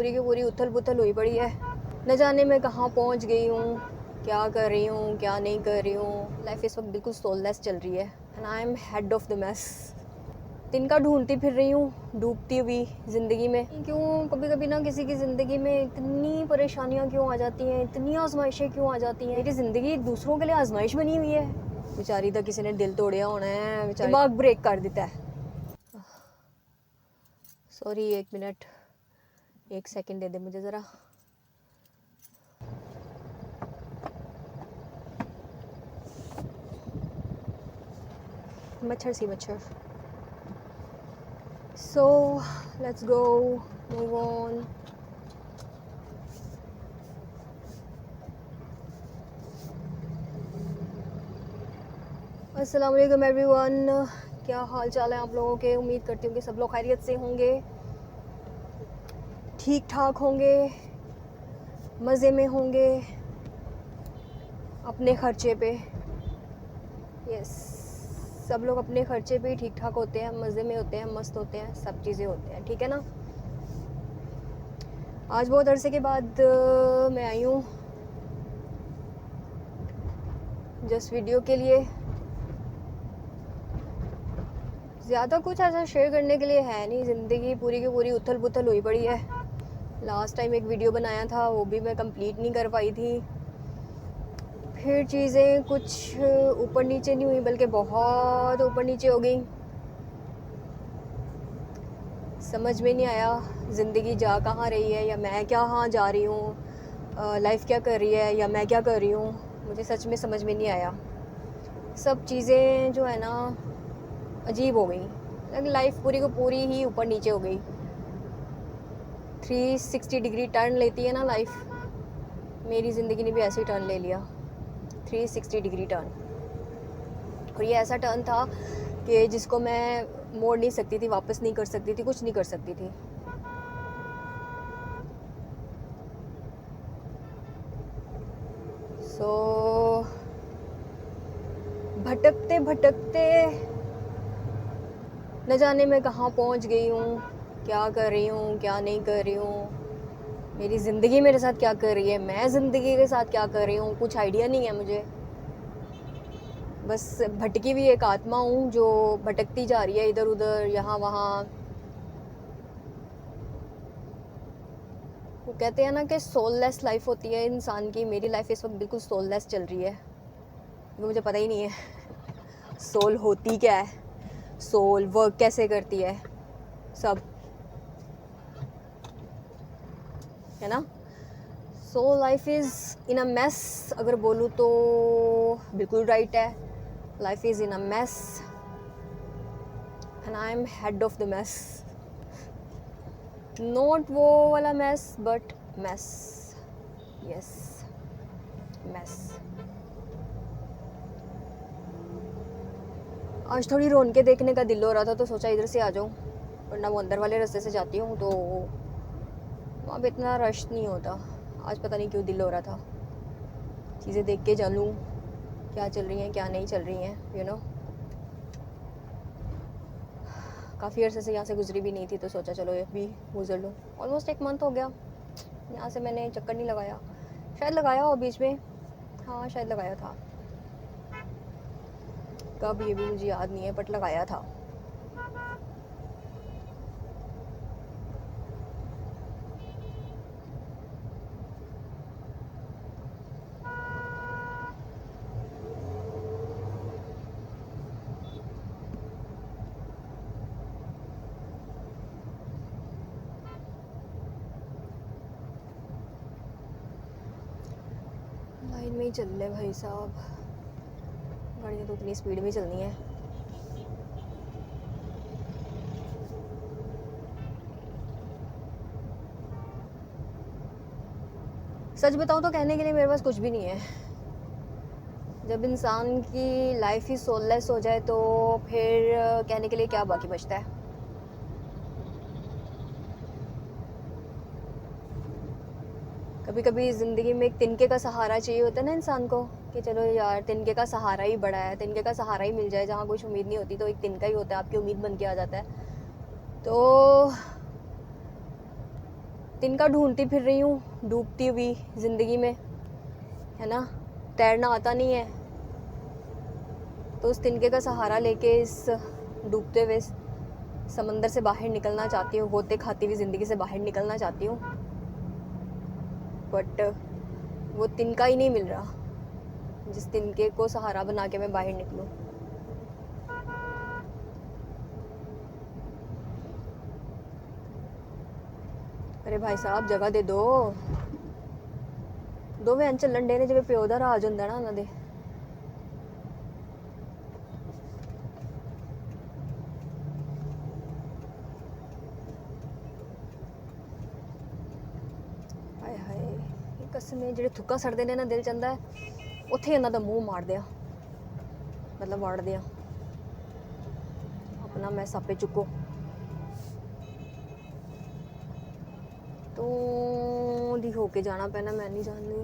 पूरी की पूरी उथल पुथल हुई पड़ी है। न जाने मैं कहाँ पहुँच गई हूँ, क्या कर रही हूँ, क्या नहीं कर रही हूँ। लाइफ इस वक्त बिल्कुल सोललेस चल रही है and I am head of the mess. तिनका ढूंढती फिर रही हूँ डूबती हुई ज़िंदगी में। क्यों कभी कभी ना किसी की ज़िंदगी में इतनी परेशानियाँ क्यों आ जाती हैं, इतनी आजमाइशें क्यों आ जाती हैं। मेरी ज़िंदगी दूसरों के लिए आजमाइश बनी हुई है। बेचारी का किसी ने दिल तोड़िया होना है, बेचारी दिमाग ब्रेक कर देता है। सॉरी, 1 मिनट 1 सेकंड दे दे मुझे ज़रा। मच्छर सी मच्छर। So let's go, move on. अस्सलाम वालेकुम एवरीवन, क्या हाल चाल है आप लोगों के। उम्मीद करती हूँ कि सब लोग खैरियत से होंगे, ठीक ठाक होंगे, मज़े में होंगे, अपने खर्चे पे। यस, सब लोग अपने खर्चे पे ही ठीक ठाक होते हैं, मज़े में होते हैं, मस्त होते हैं, सब चीज़ें होते हैं, ठीक है ना। आज बहुत अरसे के बाद मैं आई हूँ जस्ट वीडियो के लिए। ज़्यादा कुछ ऐसा शेयर करने के लिए है नहीं, ज़िंदगी पूरी की पूरी उथल पुथल हुई पड़ी है। लास्ट टाइम एक वीडियो बनाया था, वो भी मैं कंप्लीट नहीं कर पाई थी। फिर चीज़ें कुछ ऊपर नीचे नहीं हुई, बल्कि बहुत ऊपर नीचे हो गई। समझ में नहीं आया ज़िंदगी जा कहाँ रही है, या मैं कहाँ जा रही हूँ, लाइफ क्या कर रही है, या मैं क्या कर रही हूँ। मुझे सच में समझ में नहीं आया। सब चीज़ें जो है ना अजीब हो गई। लाइफ पूरी को पूरी ही ऊपर नीचे हो गई। 360 डिग्री टर्न लेती है ना लाइफ, मेरी ज़िंदगी ने भी ऐसे ही टर्न ले लिया, 360 डिग्री टर्न। और ये ऐसा टर्न था कि जिसको मैं मोड़ नहीं सकती थी, वापस नहीं कर सकती थी, कुछ नहीं कर सकती थी। सो भटकते भटकते न जाने मैं कहाँ पहुँच गई हूँ, क्या कर रही हूँ, क्या नहीं कर रही हूँ। मेरी ज़िंदगी मेरे साथ क्या कर रही है, मैं ज़िंदगी के साथ क्या कर रही हूँ, कुछ आइडिया नहीं है मुझे। बस भटकी हुई एक आत्मा हूँ जो भटकती जा रही है इधर उधर, यहाँ वहाँ। वो कहते हैं ना कि सोललेस लाइफ होती है इंसान की। मेरी लाइफ इस वक्त बिल्कुल सोललेस चल रही है, क्योंकि मुझे पता ही नहीं है सोल होती क्या है, सोल वर्क कैसे करती है, सब है ना। So life is in a mess, अगर बोलूँ तो बिल्कुल राइट है। Life is in a mess and I am head of the mess. Not वो वाला mess, but mess. Yes, mess. आज थोड़ी रौनकें देखने का दिल हो रहा था, तो सोचा इधर से आ जाऊँ, वरना वो अंदर वाले रास्ते से जाती हूँ तो वहाँ पे इतना रश नहीं होता। आज पता नहीं क्यों दिल हो रहा था चीज़ें देख के जानूँ क्या चल रही हैं, क्या नहीं चल रही हैं, यू नो। काफ़ी अर्से से यहाँ से गुजरी भी नहीं थी, तो सोचा चलो ये भी गुजर लूँ। ऑलमोस्ट 1 मंथ हो गया यहाँ से मैंने चक्कर नहीं लगाया। शायद लगाया हो बीच में, हाँ शायद लगाया था, कब ये भी मुझे याद नहीं है, बट लगाया था। लाइन में ही चल रहे भाई साहब, गाड़ियाँ तो उतनी स्पीड में चलनी है। सच बताऊँ तो कहने के लिए मेरे पास कुछ भी नहीं है। जब इंसान की लाइफ ही सोललेस हो जाए तो फिर कहने के लिए क्या बाकी बचता है। कभी कभी ज़िंदगी में एक तिनके का सहारा चाहिए होता है ना इंसान को, कि चलो यार तिनके का सहारा ही बड़ा है, तिनके का सहारा ही मिल जाए। जहाँ कुछ उम्मीद नहीं होती तो एक तिनका ही होता है, आपकी उम्मीद बन के आ जाता है। तो तिनका ढूंढती फिर रही हूँ डूबती हुई ज़िंदगी में, है ना। तैरना आता नहीं है तो उस तिनके का सहारा लेके इस डूबते हुए समंदर से बाहर निकलना चाहती हूँ, होते खाती हुई ज़िंदगी से बाहर निकलना चाहती हूँ, बट वो तिनका ही नहीं मिल रहा जिस तिनके को सहारा बना के मैं बाहर निकलूँ। अरे भाई साहब जगह दे दो वैन ਚੱਲਣ ਡੇ ਨੇ ਜਿਵੇਂ ਪਿਓ ਦਾ ਰਾਜ ਹੁੰਦਾ ਨਾ ਉਹਨਾਂ ਦੇ। ਹਾਏ ਹਾਏ ਇਹ ਕਸਮੇ ਜਿਹੜੇ ਥੁੱਕਾ ਸੜਦੇ ਨੇ ਨਾ ਦਿਲ ਚੰਦਾ ਉੱਥੇ ਇਹਨਾਂ ਦਾ ਮੂੰਹ ਮਾਰਦੇ ਆ, ਮਤਲਬ ਵਾੜਦੇ ਆ ਆਪਣਾ ਮੈਸ ਆਪੇ ਚੁੱਕੋ। तो दी होके जाना पैना, मैं नहीं जानती,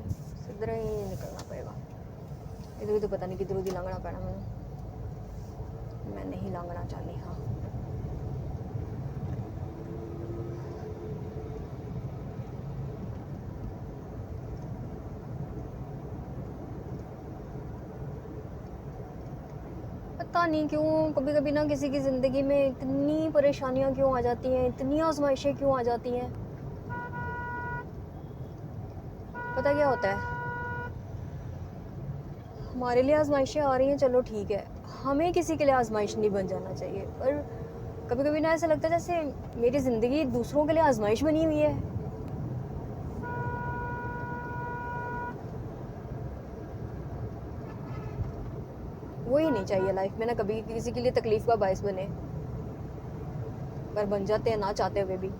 सीधा ही निकलना पड़ेगा। इधर तो पता नहीं किधरों दी लंघना पैना मैंने, मैं नहीं लंघना चाहती। हाँ पता नहीं क्यों कभी कभी ना किसी की ज़िंदगी में इतनी परेशानियां क्यों आ जाती हैं, इतनी आजमाइशें क्यों आ जाती हैं। पता क्या होता है, हमारे लिए आजमाइशें आ रही हैं, चलो ठीक है, हमें किसी के लिए आजमाइश नहीं बन जाना चाहिए। पर कभी कभी ना ऐसा लगता है जैसे मेरी ज़िंदगी दूसरों के लिए आजमाइश बनी हुई है। वो ही नहीं चाहिए लाइफ में ना, कभी किसी के लिए तकलीफ का बायस बने, पर बन जाते हैं ना चाहते हुए भी।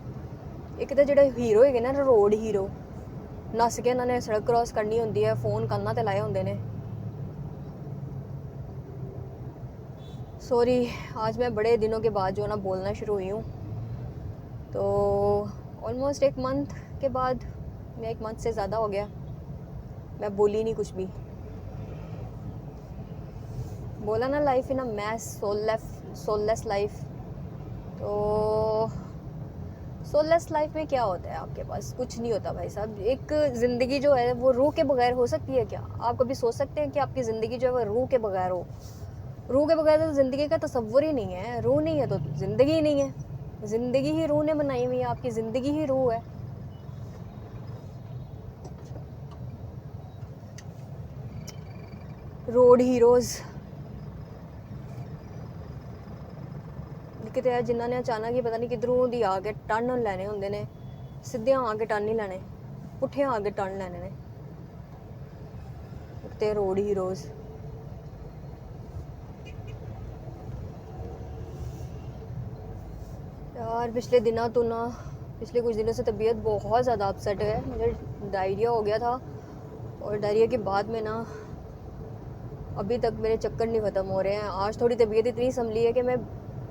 एक तो जो हीरो है ना रोड हीरो, नस के इन्होंने सड़क क्रॉस करनी होंगी है, फोन काना ते लाए होंगे ने। सॉरी आज मैं बड़े दिनों के बाद जो ना बोलना शुरू हुई हूँ, तो ऑलमोस्ट 1 मंथ के बाद, मैं 1 मंथ से ज़्यादा हो गया मैं बोली नहीं कुछ भी। बोला ना life in a mess, soulless life. तो सोललेस लाइफ में क्या होता है, आपके पास कुछ नहीं होता भाई साहब। एक ज़िंदगी जो है वो रूह के बगैर हो सकती है क्या? आप कभी सोच सकते हैं कि आपकी ज़िंदगी जो है वो रूह के बगैर हो? रूह के बगैर तो ज़िंदगी का तसव्वुर ही नहीं है। रूह नहीं है तो ज़िंदगी ही नहीं है। ज़िंदगी ही रूह ने बनाई हुई है, आपकी ज़िंदगी ही रूह है। रोड हीरोज़ किते है जिन्होंने अचानक ही पता नहीं किधरों दी आके टन लैने होंगे ने, सीधे आके टन नहीं लैने, पुट्ठे आके टन लैने ने। ते रोड हीरोज़ यार पिछले कुछ दिनों से तबीयत बहुत ज़्यादा अपसेट है। मुझे डायरिया हो गया था और डायरिया के बाद में ना अभी तक मेरे चक्कर नहीं ख़त्म हो रहे हैं। आज थोड़ी तबीयत इतनी संभली है कि मैं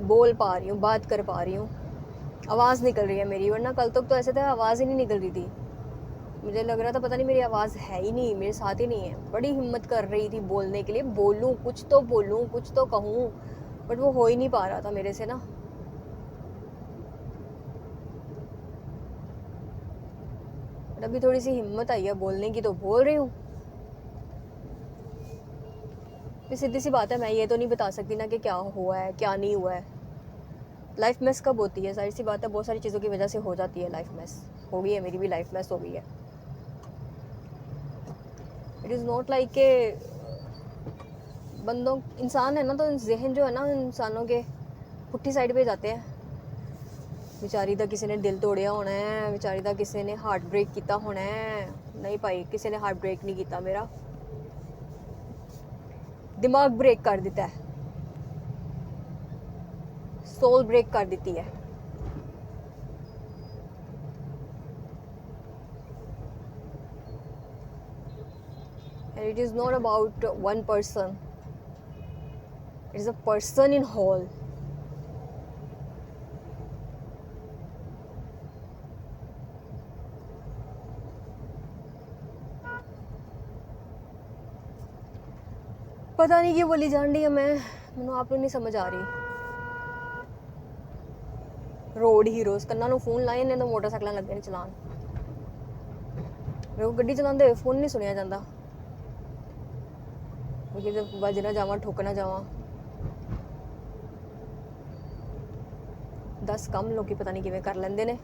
बोल पा रही हूँ, बात कर पा रही हूँ, आवाज़ निकल रही है मेरी, वरना कल तक तो ऐसे था आवाज़ ही नहीं निकल रही थी। मुझे लग रहा था पता नहीं मेरी आवाज़ है ही नहीं, मेरे साथ ही नहीं है। बड़ी हिम्मत कर रही थी बोलने के लिए, बोलूँ कुछ तो बोलूँ, कुछ तो कहूँ, बट वो हो ही नहीं पा रहा था मेरे से ना। बट अभी थोड़ी सी हिम्मत आई है बोलने की, तो बोल रही हूँ। सीधी सी बात है, मैं ये तो नहीं बता सकती ना कि क्या हुआ है क्या नहीं हुआ है। लाइफ मेस कब होती है, सारी सी बात है, बहुत सारी चीज़ों की वजह से हो जाती है लाइफ मेस। हो गई है, मेरी भी लाइफ मेस हो गई है। इट इज़ नॉट लाइक के बंदों, इंसान है ना, तो जहन जो है ना इंसानों के पुट्ठी साइड पे जाते हैं। बेचारी का किसी ने दिल तोड़िया होना है, बेचारी का किसी ने हार्ट ब्रेक किया होना है। नहीं भाई, किसी ने हार्ट ब्रेक नहीं किया, मेरा दिमाग ब्रेक कर देता है, सोल ब्रेक कर देती है। And it is not about one person, it is a person in whole. पता नहीं क्यों बोली जान रही है मैनू आप नहीं समझ आ रही। रोड हीरोज़ कन्ना फोन लाए ने तो मोटरसाइकिल लगे ने चलान। मेरे को गड्डी चलाते हुए फोन नहीं सुनिया जाता, क्योंकि बज ना जावा, ठोक ना जावा। 10 ਕੰਮ ਲੋਕੀ ਪਤਾ ਨਹੀਂ ਕਿਵੇਂ ਕਰ ਲੈਂਦੇ ਨੇ।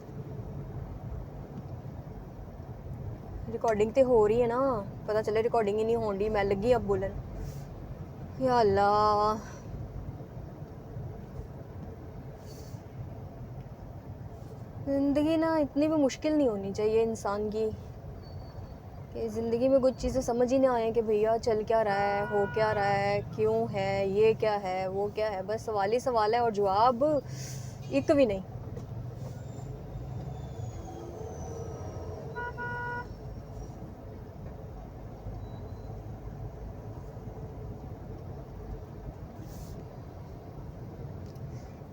रिकॉर्डिंग तो हो रही है ना, पता चले रिकॉर्डिंग ही नहीं हो रही, मैं लगी अब बोलन। या अल्लाह, ज़िंदगी ना इतनी भी मुश्किल नहीं होनी चाहिए इंसान की कि ज़िंदगी में कुछ चीज़ें समझ ही ना आए कि भैया चल क्या रहा है, हो क्या रहा है, क्यों है, ये क्या है, वो क्या है। बस सवाल ही सवाल है और जवाब एक भी नहीं।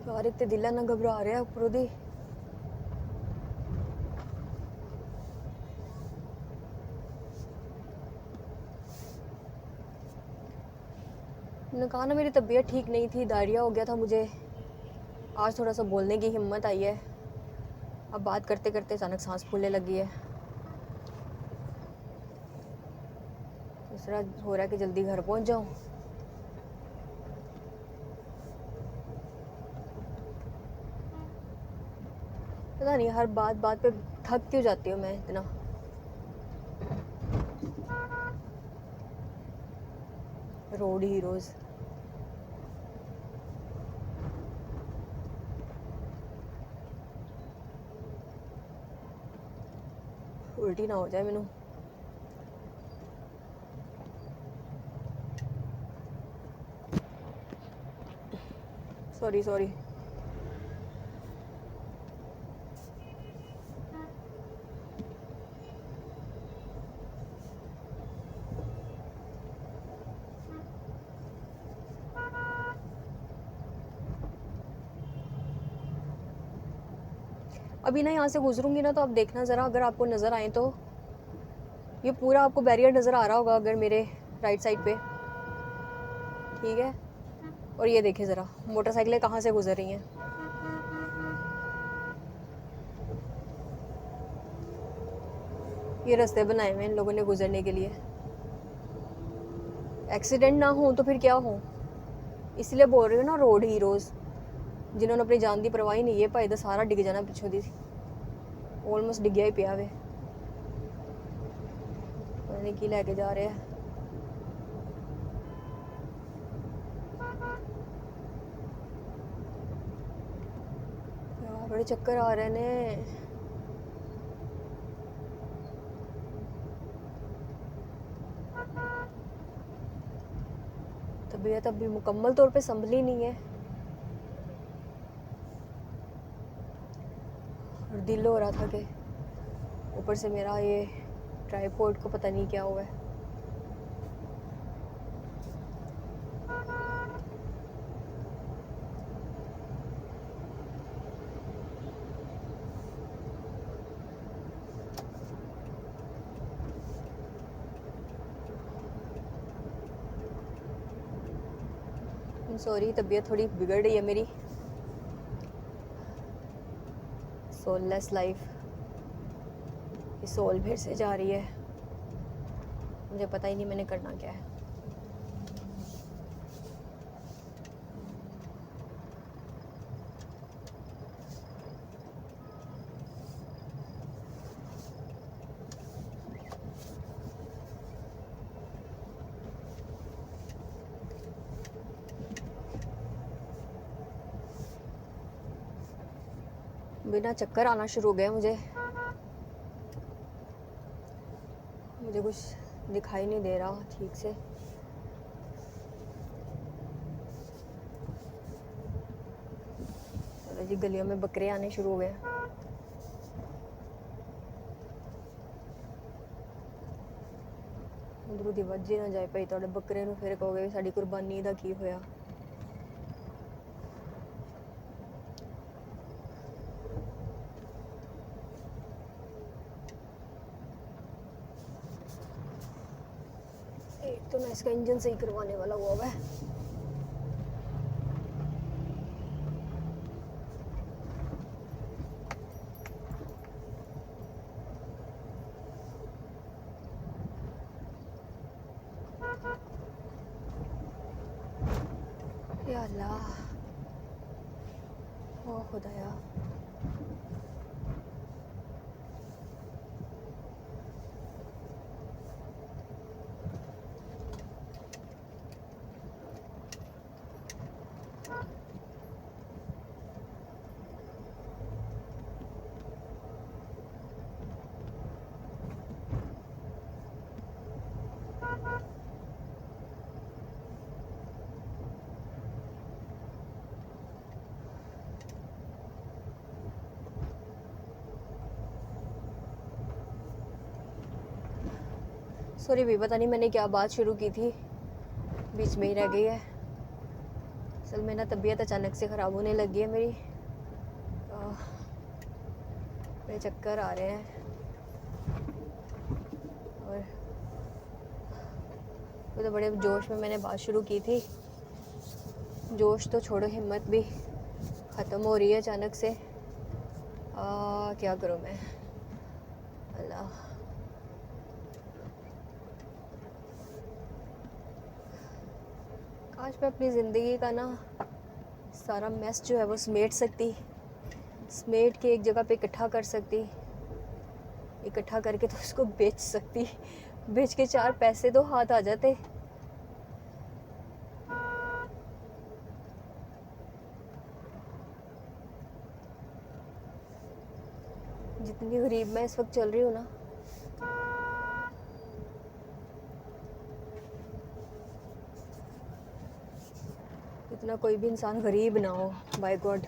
यार इतने दिल ना घबरा रहा है उपरों दी। मैंने कहा ना मेरी तबीयत ठीक नहीं थी, डायरिया हो गया था मुझे। आज थोड़ा सा बोलने की हिम्मत आई है। अब बात करते करते अचानक सांस फूलने लगी है। इस तरह हो रहा है कि जल्दी घर पहुंच जाऊं। पता नहीं हर बात बात पे थक क्यों जाती हूँ मैं इतना। रोड हीरोज, उल्टी ना हो जाए मैनू। Sorry sorry. अभी ना यहाँ से गुजरूंगी ना तो आप देखना ज़रा, अगर आपको नज़र आए तो ये पूरा आपको बैरियर नज़र आ रहा होगा अगर मेरे राइट साइड पे, ठीक है। और ये देखिए ज़रा मोटरसाइकिलें कहाँ से गुजर रही हैं। ये रास्ते बनाए हुए हैं इन लोगों ने गुजरने के लिए। एक्सीडेंट ना हो तो फिर क्या हो, इसलिए बोल रही हूँ ना, रोड हीरोज़ जिन्होंने अपनी जान की परवाह ही नहीं है। भाई तो सारा डिग जाना पिछों दी, ऑलमोस्ट डिग्या ही पिया वे। पता नहीं की लैके जा रहे हैं। यार बड़े चक्कर आ रहे ने। तबीयत अभी मुकम्मल तौर पे संभली नहीं है और दिल हो रहा था कि ऊपर से मेरा ये ट्राइपॉड को पता नहीं क्या हुआ है। सॉरी, तबीयत थोड़ी बिगड़ रही है मेरी। सोललेस लाइफ, ये सोल फिर से जा रही है। मुझे पता ही नहीं मैंने करना क्या है। बिना चक्कर आना शुरू हो गया मुझे कुछ दिखाई नहीं दे रहा ठीक से। जी गलियों में बकरे आने शुरू हो गए। उधरों दी वज्जे ना जाए भाई, थोड़े बकरे नूं फिर कहोगे साडी कुर्बानी दा की होया। तो मैं इसका इंजन सही करवाने वाला हुआ है। या अल्लाह, ओ खुदाया। सॉरी भी, पता नहीं मैंने क्या बात शुरू की थी, बीच में ही रह गई है। असल में ना तबीयत अचानक से ख़राब होने लगी है मेरी। मेरे चक्कर आ रहे हैं और वो तो बड़े जोश में मैंने बात शुरू की थी। जोश तो छोड़ो, हिम्मत भी ख़त्म हो रही है अचानक से। क्या करूँ मैं, अल्लाह। काश मैं अपनी ज़िंदगी का ना सारा मैस जो है वो समेट के एक जगह पे इकट्ठा कर सकती, इकट्ठा करके तो उसको बेच सकती, बेच के 4 पैसे तो हाथ आ जाते। जितनी गरीब मैं इस वक्त चल रही हूँ ना, इतना कोई भी इंसान गरीब ना हो, बाय गॉड।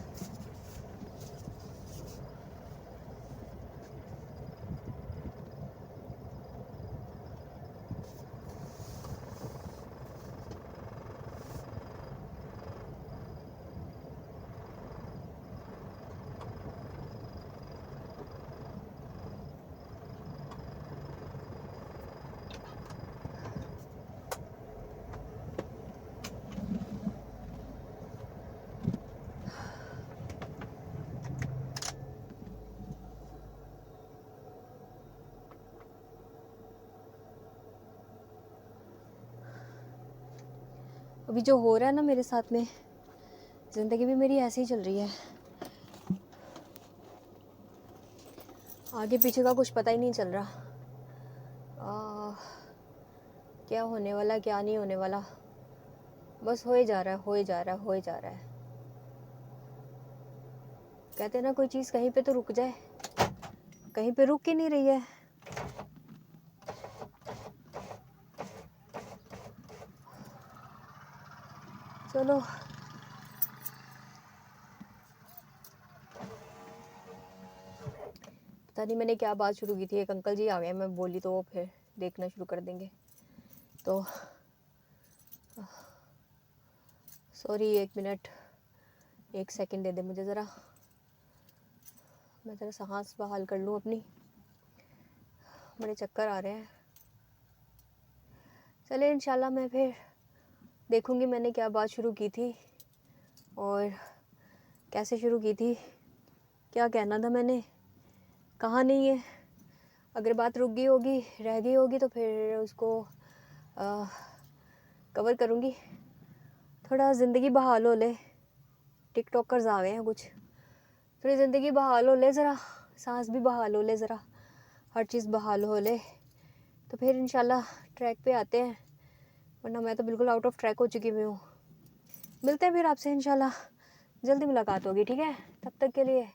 अभी जो हो रहा है ना मेरे साथ में, ज़िंदगी भी मेरी ऐसे ही चल रही है। आगे पीछे का कुछ पता ही नहीं चल रहा। क्या होने वाला, क्या नहीं होने वाला, बस हो ही जा रहा है, हो ही जा रहा है, हो ही जा रहा है। कहते हैं ना, कोई चीज़ कहीं पे तो रुक जाए, कहीं पे रुक ही नहीं रही है। चलो, पता नहीं मैंने क्या बात शुरू की थी। एक अंकल जी आ गए, मैं बोली तो वो फिर देखना शुरू कर देंगे। तो सॉरी, 1 मिनट, 1 सेकंड दे दे मुझे ज़रा, मैं ज़रा सांस बहाल कर लूँ अपनी, बड़े चक्कर आ रहे हैं। चले, इंशाल्लाह मैं फिर देखूँगी मैंने क्या बात शुरू की थी और कैसे शुरू की थी, क्या कहना था मैंने, कहाँ नहीं है। अगर बात रुक गई होगी, रह गई होगी, तो फिर उसको कवर करूँगी। थोड़ा ज़िंदगी बहाल हो ले, टिकटॉकर्स आ गए हैं कुछ, थोड़ी ज़िंदगी बहाल हो ले ज़रा, सांस भी बहाल हो ले ज़रा, हर चीज़ बहाल हो ले, तो फिर इंशाल्लाह ट्रैक पे आते हैं। वरना मैं तो बिल्कुल आउट ऑफ ट्रैक हो चुकी हुई हूँ। मिलते हैं फिर आपसे इंशाल्लाह, जल्दी मुलाकात होगी, ठीक है? तब तक के लिए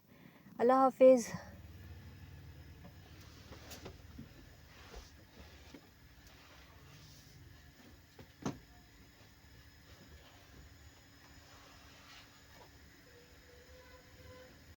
अल्लाह हाफिज़।